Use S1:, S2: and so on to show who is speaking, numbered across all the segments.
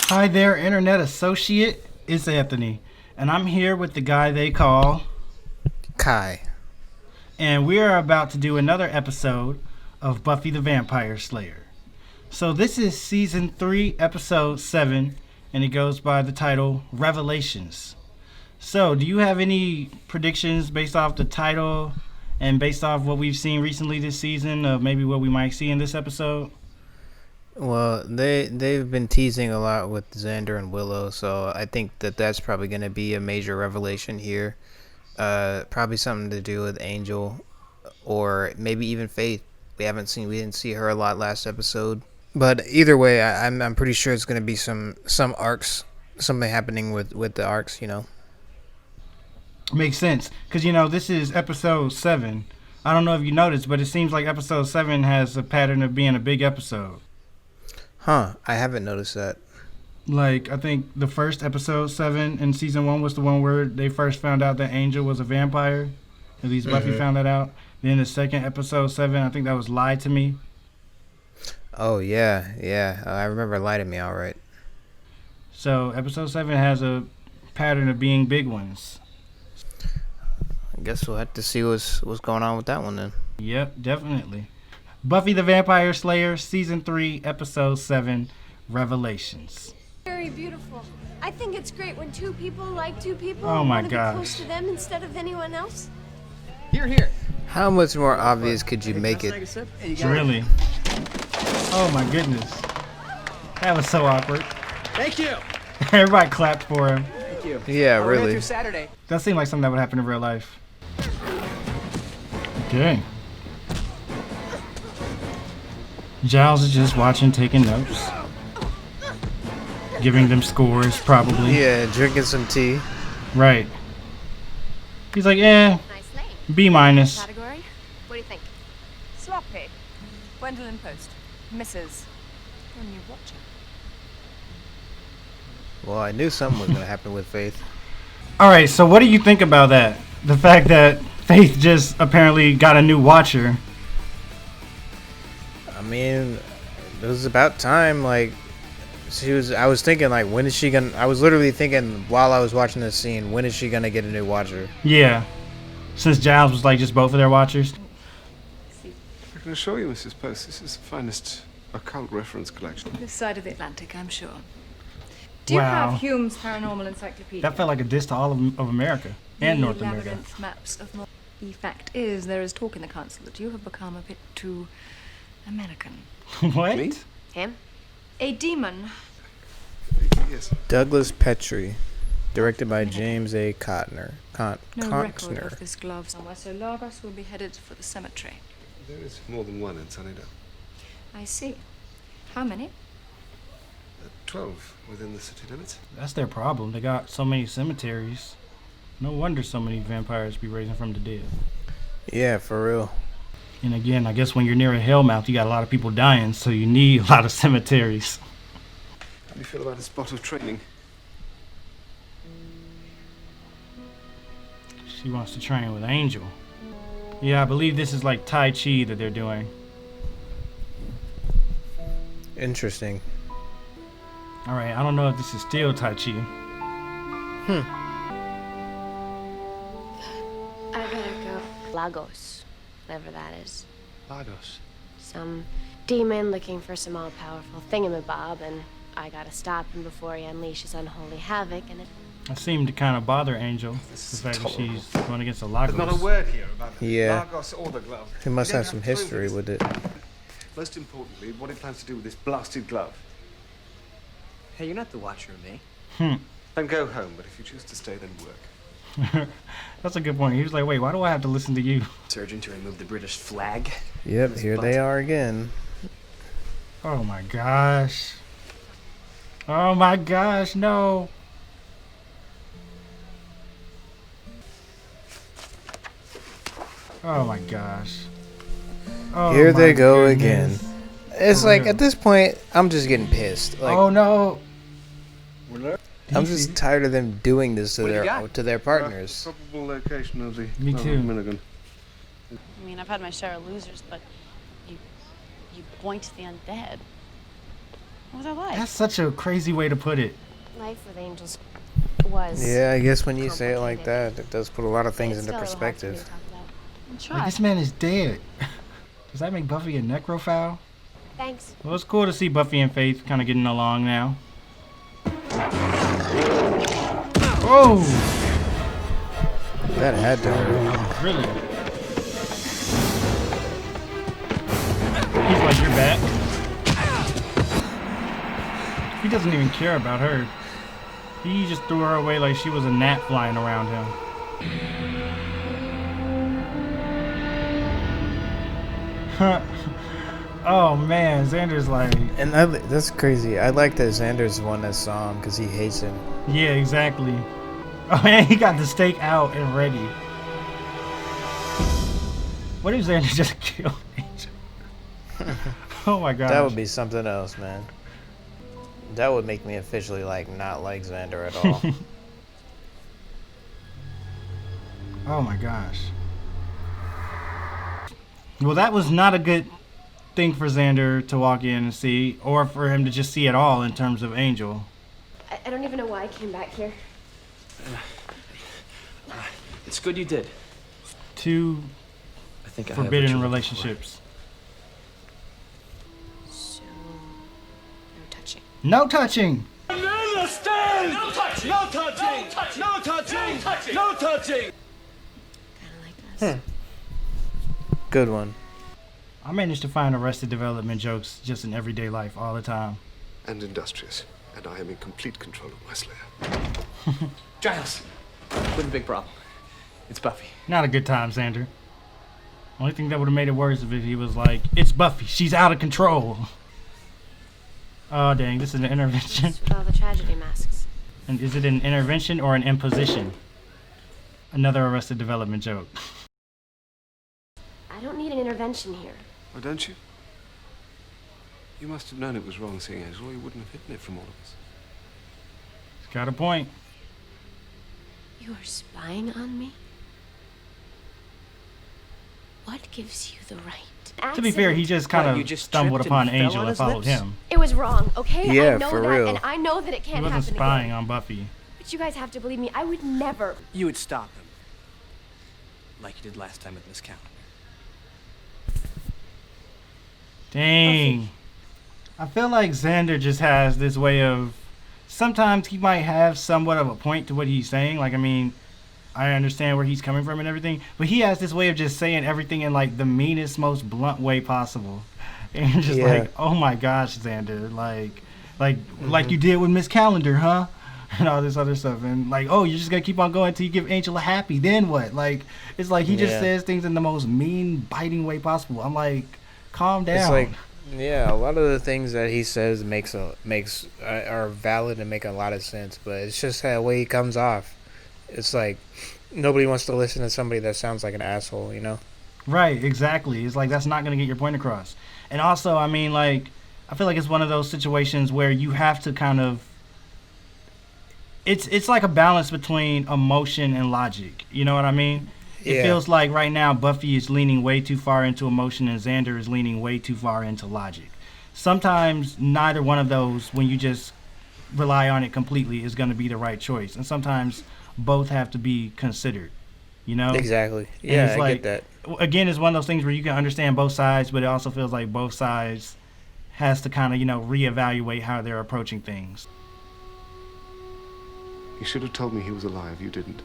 S1: Hi there, Internet Associate. It's Anthony, and I'm here with the guy they call
S2: Kai.
S1: And we are about to do another episode of Buffy the Vampire Slayer. So this is season 3, episode 7, and it goes by the title Revelations. So, do you have any predictions based off the title and based off what we've seen recently this season of maybe what we might see in this episode?
S2: Well, they've been teasing a lot with Xander and Willow, so I think that's probably going to be a major revelation here. Probably something to do with Angel, or maybe even Faith. We didn't see her a lot last episode. But either way, I'm pretty sure it's going to be some arcs, something happening with the arcs, you know.
S1: Makes sense, because this is episode 7. I don't know if you noticed, but it seems like episode 7 has a pattern of being a big episode.
S2: Huh, I haven't noticed that.
S1: Like, I think the first episode 7 in season 1 was the one where they first found out that Angel was a vampire. At least Buffy found that out. Then the second episode 7, I think that was Lie to Me.
S2: Oh, yeah. I remember Lie to Me, all right.
S1: So episode 7 has a pattern of being big ones.
S2: I guess we'll have to see what's going on with that one then.
S1: Yep, definitely. Buffy the Vampire Slayer, season 3, episode 7, Revelations.
S3: Very beautiful. I think it's great when two people like two people
S1: Oh
S3: and
S1: my
S3: want to be
S1: gosh.
S3: close to them instead of anyone else.
S4: Here.
S2: How much more obvious could you make it?
S1: Really? Oh my goodness. That was so awkward.
S4: Thank you.
S1: Everybody clapped for him.
S4: Thank you.
S2: Yeah,
S4: We're
S2: really.
S4: through Saturday.
S1: That seemed like something that would happen in real life. Okay. Giles is just watching, taking notes. Giving them scores, probably.
S2: Yeah, drinking some tea.
S1: Right. He's like,
S3: Nice name.
S1: B minus.
S3: Category? What do you think?
S5: Sloppy. Gwendolyn Post. Mrs. Your new watcher.
S2: Well, I knew something was going to happen with Faith.
S1: Alright, so what do you think about that? The fact that Faith just apparently got a new watcher.
S2: I mean, it was about time. Like, I was thinking, like, when is she gonna? I was literally thinking while I was watching this scene, when is she gonna get a new watcher?
S1: Yeah. Since Giles was like just both of their watchers.
S6: I can assure you, Mrs. Post, this is the finest occult reference collection.
S5: This side of the Atlantic, I'm sure. Do you
S1: Wow.
S5: have Hume's Paranormal Encyclopedia?
S1: That felt like a diss to all of America and
S5: The
S1: North America.
S5: labyrinth maps of North. The fact is, there is talk in the council that you have become a bit too American.
S1: What?
S6: Me?
S3: Him?
S5: A demon.
S6: Yes.
S2: Douglas Petrie, directed by James A. Cotner.
S5: No record
S2: Constner.
S5: of this glove somewhere, so Lagos will be headed for the cemetery.
S6: There is more than one in Sunnydale.
S5: I see. How many?
S6: 12 within the city limits.
S1: That's their problem. They got so many cemeteries. No wonder so many vampires be raising from the dead.
S2: Yeah, for real.
S1: And again, I guess when you're near a hellmouth, you got a lot of people dying, so you need a lot of cemeteries.
S6: How do you feel about a spot of training?
S1: She wants to train with Angel. Yeah, I believe this is like Tai Chi that they're doing.
S2: Interesting.
S1: Alright, I don't know if this is still Tai Chi.
S3: I gotta go. Lagos, whatever that is.
S6: Lagos.
S3: Some demon looking for some all-powerful thingamabob, and I gotta stop him before he unleashes unholy havoc, and it...
S1: That seemed to kind of bother Angel. The fact that she's going against the Lagos.
S6: There's not a word here about the
S2: Yeah.
S6: Lagos or the glove.
S2: He must
S6: You don't
S2: have some
S6: to prove
S2: history
S6: this.
S2: with it.
S6: Most importantly, what he plans to do with this blasted glove.
S4: Hey, you're not the watcher of me.
S6: Then go home, but if you choose to stay, then work.
S1: That's a good point. He was like, wait, why do I have to listen to you?
S4: It's urgent to remove the British flag.
S2: Yep, here they are again.
S1: Oh my gosh. Oh my gosh, no. Oh my gosh. Oh
S2: Here they
S1: my
S2: go
S1: goodness.
S2: again. It's
S1: For
S2: like,
S1: real.
S2: at this point, I'm just getting pissed. Like,
S1: Oh no.
S2: I'm just tired of them doing this to
S4: What do you
S2: their
S4: got?
S2: partners.
S6: Probable location of the
S1: Me
S6: glove
S1: too.
S6: of Milligan.
S7: I mean, I've had my share of losers, but you point to the undead. What was that like?
S1: That's such a crazy way to put it.
S3: Life with angels was.
S2: Yeah, I guess when you say it like that, it does put a lot of things
S3: It's
S2: into
S3: still a little hard for me to
S2: perspective.
S3: talk about.
S7: Try.
S1: Like, this man is dead. Does that make Buffy a necrophile?
S3: Thanks.
S1: Well, it's cool to see Buffy and Faith kind of getting along now. Oh!
S2: That had to hurt.
S1: Really? He's like, you're back. He doesn't even care about her. He just threw her away like she was a gnat flying around him. Oh man, Xander's like...
S2: And that's crazy. I like that Xander's won that song because he hates him.
S1: Yeah, exactly. Oh man, he got the steak out and ready. What if Xander just killed Angel? Oh my god.
S2: That would be something else, man. That would make me officially like not like Xander at all.
S1: Oh my gosh. Well, that was not a good thing for Xander to walk in and see, or for him to just see at all in terms of Angel.
S3: I don't even know why I came back here.
S4: It's good you did.
S1: Two
S4: I think I have what
S1: forbidden
S4: you're looking
S1: relationships.
S3: So, no touching.
S1: No touching!
S3: Kinda like us.
S2: Good one.
S1: I managed to find Arrested Development jokes just in everyday life all the time.
S6: And industrious. And I am in complete control of my Slayer.
S4: for. Giles, with a big problem. It's Buffy.
S1: Not a good time, Xander. Only thing that would have made it worse if he was like, it's Buffy, she's out of control. Oh dang, this is an intervention.
S3: With all the tragedy masks.
S1: And is it an intervention or an imposition? Another Arrested Development joke.
S3: I don't need an intervention here.
S6: Oh, don't you? You must have known it was wrong seeing Angel, or you wouldn't have hidden it from all of us.
S1: He's got a point.
S3: You are spying on me? What gives you the right?
S1: To be fair, he just kind
S4: What, you
S1: of
S4: just
S1: stumbled
S4: tripped
S1: upon
S4: and fell
S1: Angel
S4: on
S1: and
S4: his
S1: followed
S4: lips?
S1: him.
S3: It was wrong, okay?
S2: Yeah,
S3: I know
S2: for
S3: that,
S2: real.
S3: and I know that it
S1: He
S3: can't
S1: wasn't
S3: happen
S1: spying
S3: again.
S1: on Buffy.
S3: But you guys have to believe me. I would never.
S4: You would stop him. Like you did last time with Miss Calendar.
S1: Dang. I feel like Xander just has this way of... Sometimes he might have somewhat of a point to what he's saying. Like, I mean, I understand where he's coming from and everything. But he has this way of just saying everything in, like, the meanest, most blunt way possible. And you're just like, oh my gosh, Xander. Like you did with Miss Calendar, huh? And all this other stuff. And, like, oh, you're just going to keep on going until you give Angel a happy. Then what? Like, it's like he just says things in the most mean, biting way possible. I'm like, calm down.
S2: It's like, yeah, a lot of the things that he says are valid and make a lot of sense, but it's just that way he comes off. It's like nobody wants to listen to somebody that sounds like an asshole, you know?
S1: Right, exactly. It's like that's not going to get your point across. And also, I mean, like, I feel like it's one of those situations where you have to kind of... It's like a balance between emotion and logic. You know what I mean? It feels like right now Buffy is leaning way too far into emotion and Xander is leaning way too far into logic. Sometimes neither one of those, when you just rely on it completely, is going to be the right choice. And sometimes both have to be considered, you know?
S2: Exactly.
S1: And
S2: Yeah,
S1: it's
S2: I
S1: like,
S2: get that.
S1: Again, it's one of those things where you can understand both sides, but it also feels like both sides has to kind of, you know, reevaluate how they're approaching things.
S6: You should have told me he was alive. You didn't.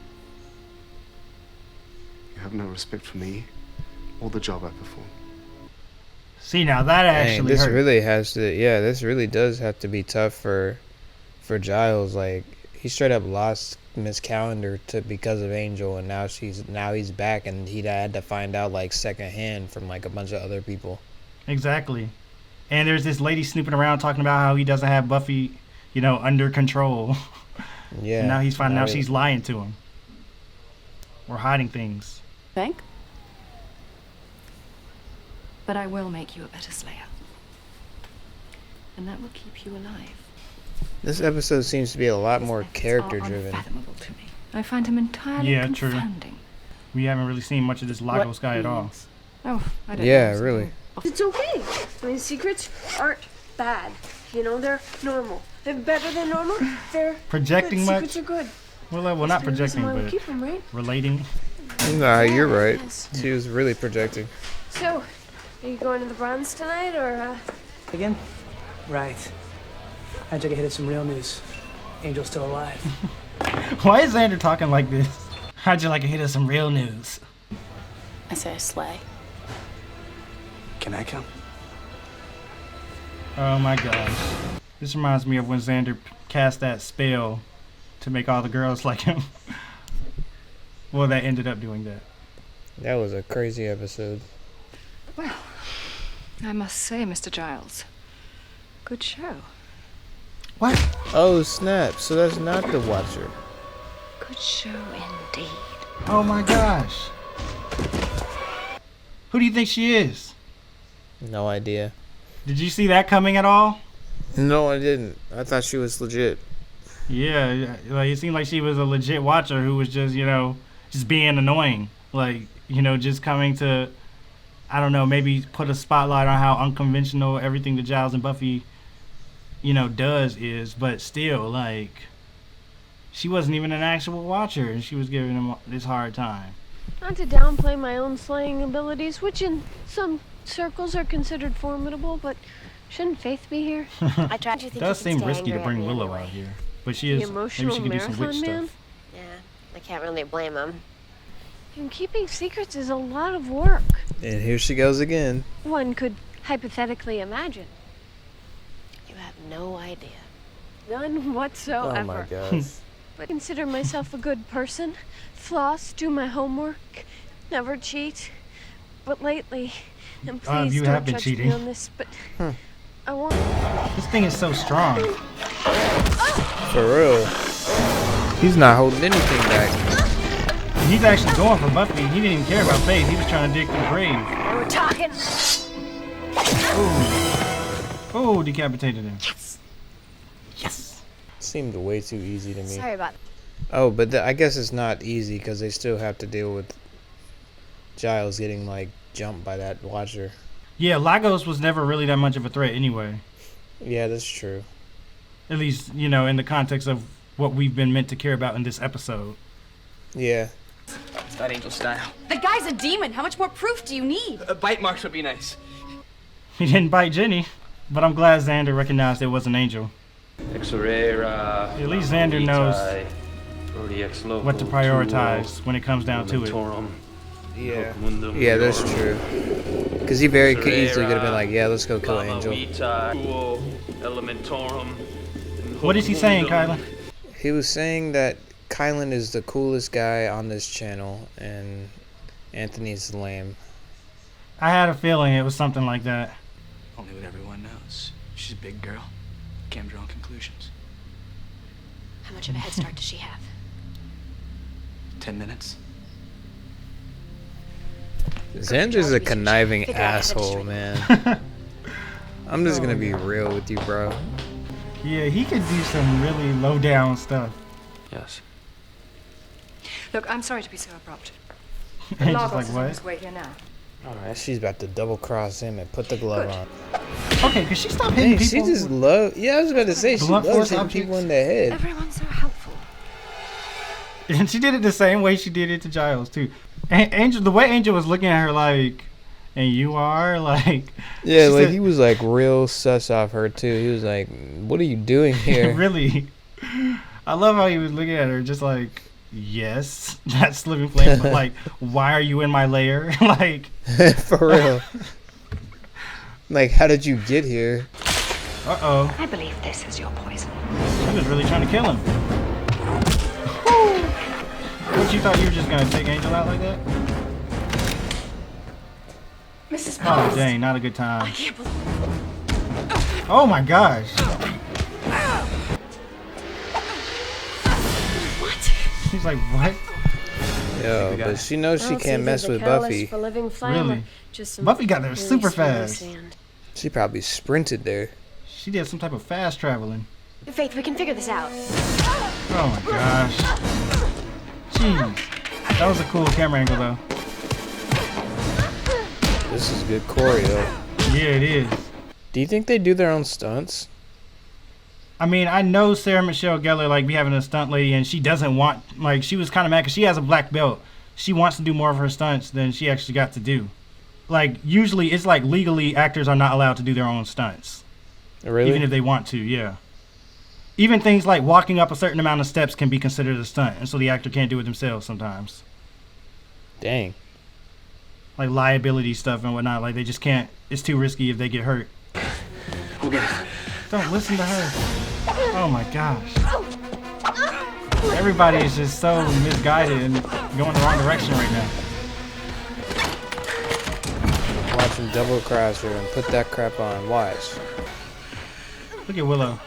S6: You have no respect for me or the job I perform.
S1: See, now that
S2: Dang,
S1: actually
S2: this
S1: hurt.
S2: really has to, this really does have to be tough for Giles. Like, he straight up lost Miss Calendar because of Angel, and now he's back, and he had to find out like secondhand from like a bunch of other people.
S1: Exactly. And there's this lady snooping around talking about how he doesn't have Buffy, you know, under control.
S2: Yeah.
S1: And now he's finding out she's lying to him. Or hiding things.
S5: Think? But I will make you a better Slayer. And that will keep you alive.
S2: This episode seems to be a lot more
S5: His methods
S2: character
S5: are
S2: driven.
S5: unfathomable to me. I find him entirely
S1: Yeah, true.
S5: confounding.
S1: We haven't really seen much of this Lagos guy at all.
S5: Oh, I don't
S2: Yeah,
S5: know.
S2: really.
S8: It's okay. I mean, secrets aren't bad.
S3: You know, they're normal. They're better than normal. They're
S1: Projecting
S3: good.
S1: much?
S3: Secrets are good.
S1: Well, not projecting,
S3: Why we
S1: but
S3: keep them, right?
S1: relating.
S2: Nah, you're right.
S3: Yes.
S2: She was really projecting.
S3: So, are you going to the Bronze tonight, or
S8: Again? Right. How'd you get hit some real news? Angel's still alive.
S1: Why is Xander talking like this? How'd you like to hit us some real news?
S7: I say slay.
S4: Can I come?
S1: Oh my gosh. This reminds me of when Xander cast that spell to make all the girls like him. Well, that ended up doing that.
S2: That was a crazy episode.
S5: Well, I must say, Mr. Giles, good show.
S1: What?
S2: Oh snap! So that's not the Watcher.
S5: Good show indeed.
S1: Oh my gosh. Who do you think she is?
S2: No idea.
S1: Did you see that coming at all?
S2: No, I didn't. I thought she was legit.
S1: Yeah, like it seemed like she was a legit Watcher who was just, just being annoying. Like, just coming to, I don't know, maybe put a spotlight on how unconventional everything that Giles and Buffy, does is. But still, like, she wasn't even an actual Watcher, and she was giving him this hard time.
S3: not to downplay my own slaying abilities, which in some circles are considered formidable, but shouldn't Faith be here?
S7: I tried to
S1: It
S7: think
S1: does
S7: you could
S1: seem
S7: stay
S1: risky to
S7: angry at
S1: bring
S7: me
S1: Willow
S7: anyway.
S1: out here. But she
S3: The
S1: is, maybe
S3: emotional
S1: she could do some witch
S3: marathon man?
S1: stuff.
S7: Yeah, I can't really blame him.
S3: And keeping secrets is a lot of work.
S2: And here she goes again.
S3: One could hypothetically imagine.
S7: You have no idea.
S3: None whatsoever.
S2: Oh my gosh.
S3: But I consider myself a good person. Floss, do my homework, never cheat. But lately, and please
S1: you
S3: don't
S1: have been
S3: judge
S1: cheating.
S3: me on this, but I want.
S1: This thing is so strong.
S2: For real. He's not holding anything back.
S1: He's actually going for Buffy. He didn't even care about Faith. He was trying to dig through the grave.
S3: Now we're talking.
S1: Oh, decapitated him.
S3: Yes.
S1: Yes.
S2: Seemed way too easy to me.
S3: Sorry about
S2: Oh, but I guess it's not easy because they still have to deal with Giles getting like jumped by that Watcher.
S1: Yeah, Lagos was never really that much of a threat anyway.
S2: Yeah, that's true.
S1: At least, in the context of what we've been meant to care about in this episode.
S2: Yeah.
S4: It's not Angel style.
S9: The guy's a demon. How much more proof do you need?
S4: Bite marks would be nice.
S1: He didn't bite Jenny, but I'm glad Xander recognized it was an angel. At least Xander knows what to prioritize when it comes down to it.
S2: Yeah. Yeah, that's true. Because he very easily could have been like, yeah, let's go kill Angel.
S1: What is he saying, Kyla?
S2: He was saying that Kylan is the coolest guy on this channel, and Anthony's lame.
S1: I had a feeling it was something like that.
S4: Only what everyone knows. She's a big girl. Can't draw conclusions.
S7: How much of a head start does she have?
S4: 10 minutes.
S2: Xander's a conniving asshole, man. I'm just gonna be real with you, bro.
S1: Yeah, he could do some really low down stuff.
S4: Yes.
S5: Look, I'm sorry to be so abrupt.
S1: And
S5: Lagos
S1: just like,
S5: is on
S1: what?
S5: his way here now.
S2: Alright, she's about to double cross him and put the glove
S5: Good.
S2: on.
S1: Okay, could she stop hitting
S2: Dang, she
S1: people?
S2: just love. Yeah, I was about to say she
S1: Blunt
S2: loves
S1: force
S2: hitting
S1: objects?
S2: people in the head.
S5: Everyone's so helpful.
S1: And she did it the same way she did it to Giles too. Angel, the way Angel was looking at her like, and you are like.
S2: Yeah,
S1: she
S2: like
S1: said-
S2: he was like real sus off her too. He was like, "What are you doing here?"
S1: Really. I love how he was looking at her, just like, yes, that's living flame. But like, why are you in my lair? Like.
S2: For real. Like, how did you get here?
S1: Uh-oh.
S5: I believe this is your poison.
S1: She was really trying to kill him. What, you thought you were just gonna take Angel out like that?
S5: Mrs.
S1: Oh
S5: Potts.
S1: dang, not a good time.
S5: I can't believe.
S1: Oh my gosh.
S5: What?
S1: She's like, what?
S2: Yo, but she knows she can't mess with Buffy.
S3: For living flame,
S1: Really?
S3: or just some
S1: Buffy got there
S3: really
S1: super
S3: smelly
S1: fast.
S3: sand.
S2: She probably sprinted there.
S1: She did some type of fast traveling.
S3: Faith, we can figure this out.
S1: Oh my gosh. Jeez. That was a cool camera angle though.
S2: This is good choreo.
S1: Yeah, it is.
S2: Do you think they do their own stunts?
S1: I mean, I know Sarah Michelle Gellar like be having a stunt lady, and she doesn't want like she was kind of mad because she has a black belt. She wants to do more of her stunts than she actually got to do. Like usually, it's like legally actors are not allowed to do their own stunts,
S2: Really?
S1: even if they want to. Yeah. Even things like walking up a certain amount of steps can be considered a stunt, and so the actor can't do it themselves sometimes.
S2: Dang.
S1: Like liability stuff and whatnot. Like they just can't. It's too risky if they get hurt.
S4: We'll get it.
S1: Don't listen to her. Oh my gosh. Everybody is just so misguided and going the wrong direction right now.
S2: Watch him double cross her and put that crap on. Watch.
S1: Look at Willow.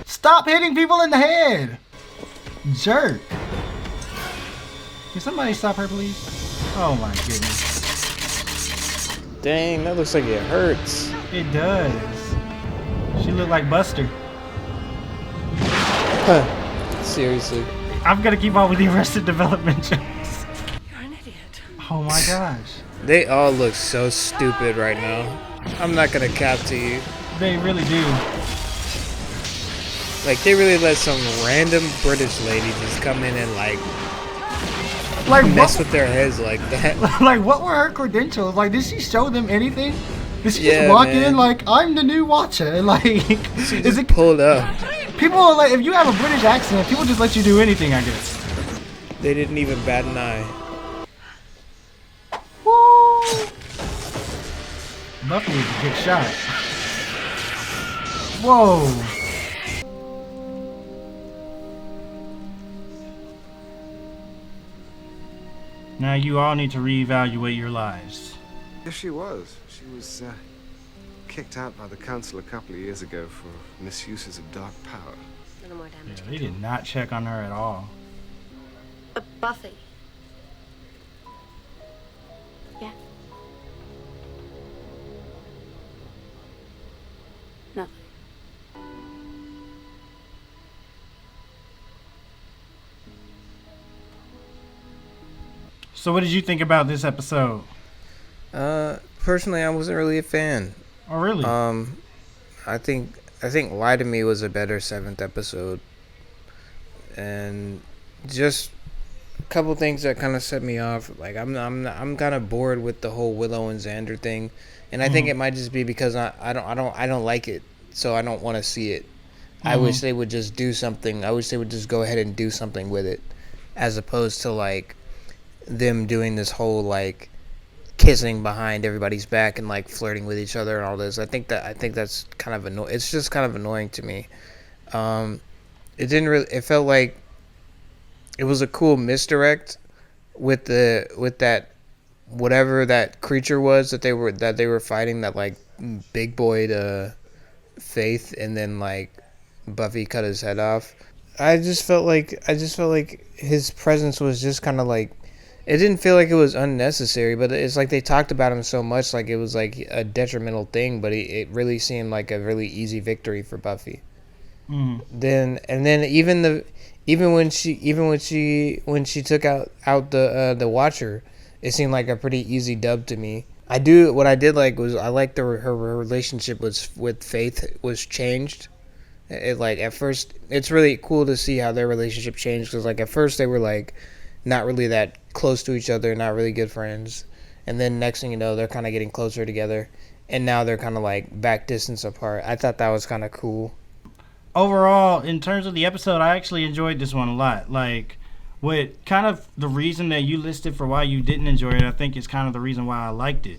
S1: Stop hitting people in the head! Jerk. Can somebody stop her, please? Oh my goodness.
S2: Dang, that looks like it hurts.
S1: It does. She looked like Buster.
S2: Seriously.
S1: I'm gonna keep on with the Arrested Development jokes.
S8: You're an idiot.
S1: Oh my gosh.
S2: They all look so stupid right now. I'm not gonna cap to you.
S1: They really do.
S2: Like, they really let some random British lady just come in and, like mess with their heads like that.
S1: Like, what were her credentials? Like, did she show them anything? Did she
S2: Yeah,
S1: just walk
S2: man.
S1: in like, I'm the new Watcher? And like,
S2: She
S1: is
S2: just
S1: it
S2: pulled up.
S1: people are like, if you have a British accent, people just let you do anything, I guess.
S2: They didn't even bat an eye.
S1: Woo! Buffy is a good shot. Whoa. Now you all need to reevaluate your lives.
S6: Yes, she was. She was kicked out by the council a couple of years ago for misuses of dark power.
S7: Little more
S1: Yeah,
S7: damage.
S1: they did not check on her at all.
S7: Buffy. Yeah.
S9: Nothing.
S1: So what did you think about this episode?
S2: Personally, I wasn't really a fan.
S1: Oh, really?
S2: I think Lie to Me was a better 7th episode, and just a couple things that kind of set me off. Like I'm kind of bored with the whole Willow and Xander thing, and I think it might just be because I don't like it, so I don't want to see it. I wish they would just do something. I wish they would just go ahead and do something with it, as opposed to like them doing this whole like kissing behind everybody's back and like flirting with each other and all this. I think that's kind of annoying. It's just kind of annoying to me. It didn't really. It felt like it was a cool misdirect with that whatever that creature was that they were fighting, that like big boyed Faith, and then like Buffy cut his head off. I just felt like his presence was just kind of like, it didn't feel like it was unnecessary, but it's like they talked about him so much like it was like a detrimental thing, but it really seemed like a really easy victory for Buffy. Then even when she took out the Watcher, it seemed like a pretty easy dub to me. What I did like was I liked her relationship with Faith was changed. It like at first it's really cool to see how their relationship changed, because like at first they were like not really that close to each other, not really good friends, and then next thing you know they're kind of getting closer together, and now they're kind of like back distance apart. I thought that was kind of cool.
S1: Overall, in terms of the episode, I actually enjoyed this one a lot. Like, what kind of the reason that you listed for why you didn't enjoy it, I think is kind of the reason why I liked it.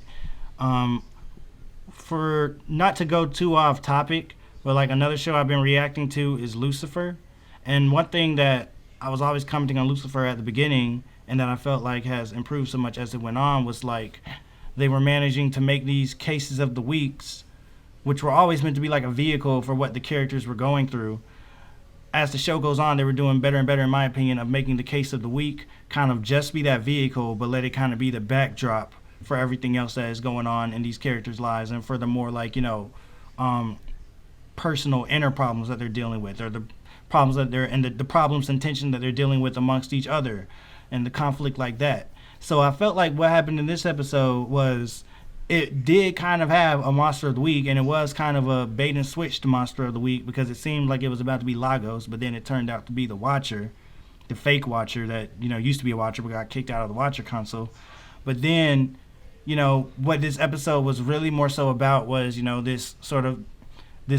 S1: For not to go too off topic, but like another show I've been reacting to is Lucifer. And one thing that I was always commenting on Lucifer at the beginning, and that I felt like has improved so much as it went on, was like they were managing to make these cases of the weeks, which were always meant to be like a vehicle for what the characters were going through. As the show goes on, they were doing better and better, in my opinion, of making the case of the week kind of just be that vehicle, but let it kind of be the backdrop for everything else that is going on in these characters' lives, and for the more like, personal inner problems that they're dealing with, or the problems that they're, and the problems and tension that they're dealing with amongst each other, and the conflict like that. So I felt like what happened in this episode was it did kind of have a monster of the week, and it was kind of a bait and switch to monster of the week because it seemed like it was about to be Lagos, but then it turned out to be the Watcher, the fake Watcher that, you know, used to be a Watcher but got kicked out of the Watcher console. But then, you know, what this episode was really more so about was, you know, this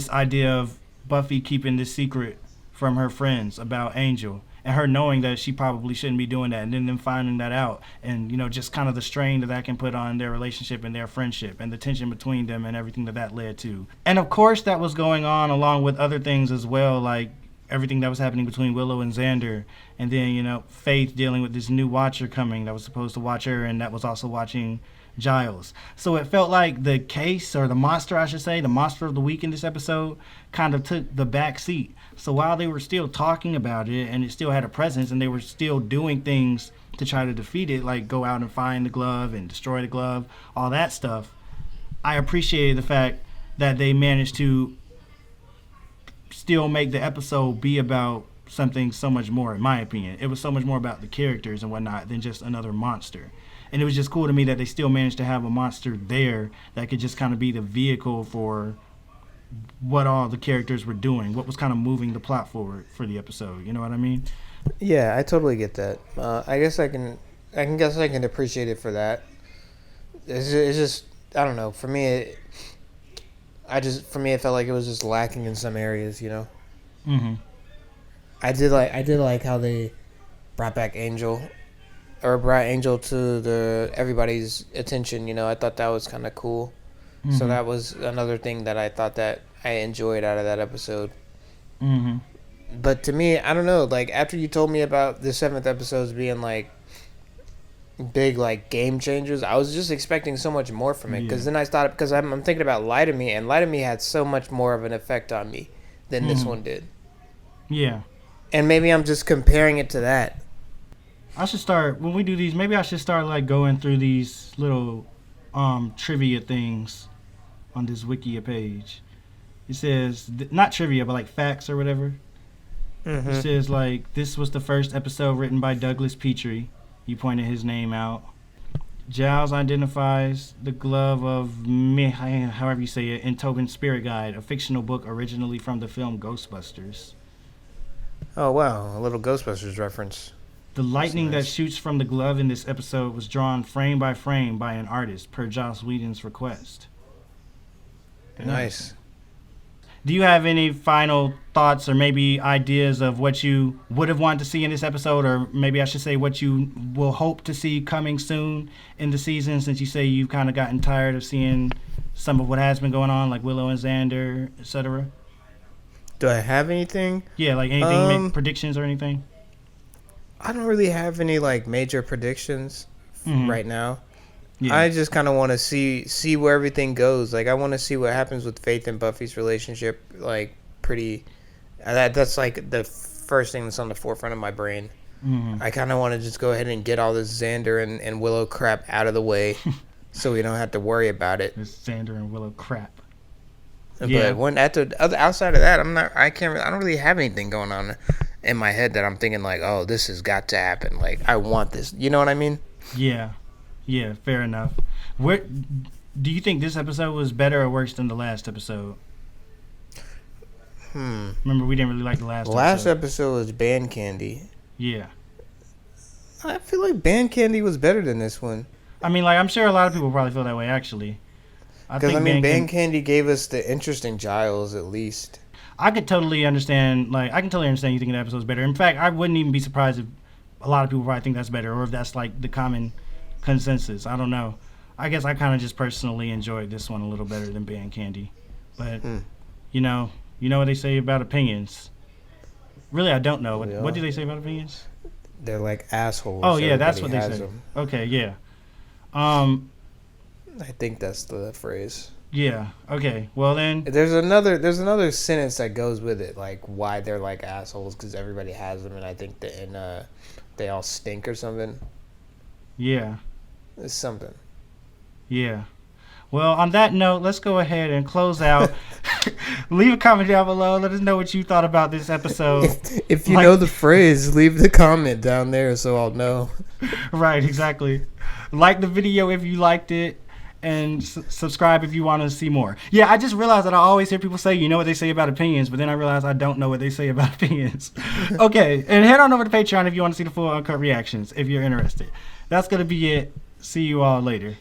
S1: idea of Buffy keeping this secret from her friends about Angel, and her knowing that she probably shouldn't be doing that, and then them finding that out, and, you know, just kind of the strain that can put on their relationship and their friendship, and the tension between them and everything that led to. And of course that was going on along with other things as well, like everything that was happening between Willow and Xander, and then, you know, Faith dealing with this new Watcher coming that was supposed to watch her and that was also watching Giles. So it felt like the case, or the monster I should say, the monster of the week in this episode kind of took the back seat. So while they were still talking about it and it still had a presence and they were still doing things to try to defeat it, like go out and find the glove and destroy the glove, all that stuff, I appreciated the fact that they managed to still make the episode be about something so much more. In my opinion, it was so much more about the characters and whatnot than just another monster. And it was just cool to me that they still managed to have a monster there that could just kind of be the vehicle for what all the characters were doing, what was kind of moving the plot forward for the episode. You know what I mean?
S2: Yeah, I totally get that. I guess I can appreciate it for that. It's just I don't know. For me, it felt like it was just lacking in some areas. You know.
S1: Mm-hmm.
S2: I did like how they brought Angel to everybody's attention. You know, I thought that was kind of cool. Mm-hmm. So that was another thing that I thought that I enjoyed out of that episode.
S1: Mm-hmm.
S2: But to me, I don't know. Like, after you told me about the 7th episodes being like big, like, game changers, I was just expecting so much more from it. Because then I thought, because I'm thinking about Lie to Me, and Lie to Me had so much more of an effect on me than this one did.
S1: Yeah.
S2: And maybe I'm just comparing it to that.
S1: I should start, when we do these, maybe I should start like going through these little trivia things on this Wikia page. It says, not trivia, but like facts or whatever. Mm-hmm. It says like, this was the first episode written by Douglas Petrie. You pointed his name out. Giles identifies the glove of, however you say it, in Tobin's Spirit Guide, a fictional book originally from the film Ghostbusters.
S2: Oh, wow. A little Ghostbusters reference.
S1: The lightning that shoots from the glove in this episode was drawn frame by frame by an artist, per Joss Whedon's request.
S2: Nice.
S1: Do you have any final thoughts or maybe ideas of what you would have wanted to see in this episode, or maybe I should say what you will hope to see coming soon in the season, since you say you've kind of gotten tired of seeing some of what has been going on, like Willow and Xander, etc.?
S2: Do I have anything?
S1: Yeah, like anything, predictions or anything?
S2: I don't really have any like major predictions right now. Yeah. I just kind of want to see where everything goes. Like, I want to see what happens with Faith and Buffy's relationship. Like, that's like the first thing that's on the forefront of my brain. Mm-hmm. I kind of want to just go ahead and get all this Xander and Willow crap out of the way, so we don't have to worry about it.
S1: This Xander and Willow crap.
S2: But outside of that, I don't really have anything going on in my head that I'm thinking like, oh, this has got to happen. Like, I want this. You know what I mean?
S1: Yeah. Yeah, fair enough. Where do you think this episode was better or worse than the last episode? Remember, we didn't really like the last episode.
S2: Last episode was Band Candy.
S1: Yeah.
S2: I feel like Band Candy was better than this one.
S1: I mean, like, I'm sure a lot of people probably feel that way, actually.
S2: Because, I mean, Band Candy gave us the interesting Giles, at least.
S1: I can totally understand you thinking the episode's better. In fact, I wouldn't even be surprised if a lot of people probably think that's better, or if that's, like, the common consensus. I don't know. I guess I kind of just personally enjoyed this one a little better than Band Candy. But, you know what they say about opinions. Really, I don't know. What do they say about opinions?
S2: They're like assholes.
S1: Oh, yeah, that's what they say. Okay, yeah.
S2: I think that's the phrase.
S1: Yeah. Okay. Well then,
S2: there's another sentence that goes with it, like why they're like assholes, because everybody has them, and I think that they all stink or something.
S1: Yeah.
S2: It's something.
S1: Yeah. Well, on that note, let's go ahead and close out. Leave a comment down below. Let us know what you thought about this episode.
S2: If you know the phrase, leave the comment down there so I'll know.
S1: Right. Exactly. Like the video if you liked it. and subscribe if you want to see more. Yeah, I just realized that I always hear people say, you know what they say about opinions, but then I realize I don't know what they say about opinions. Okay, and head on over to Patreon if you want to see the full uncut reactions, if you're interested. That's going to be it. See you all later.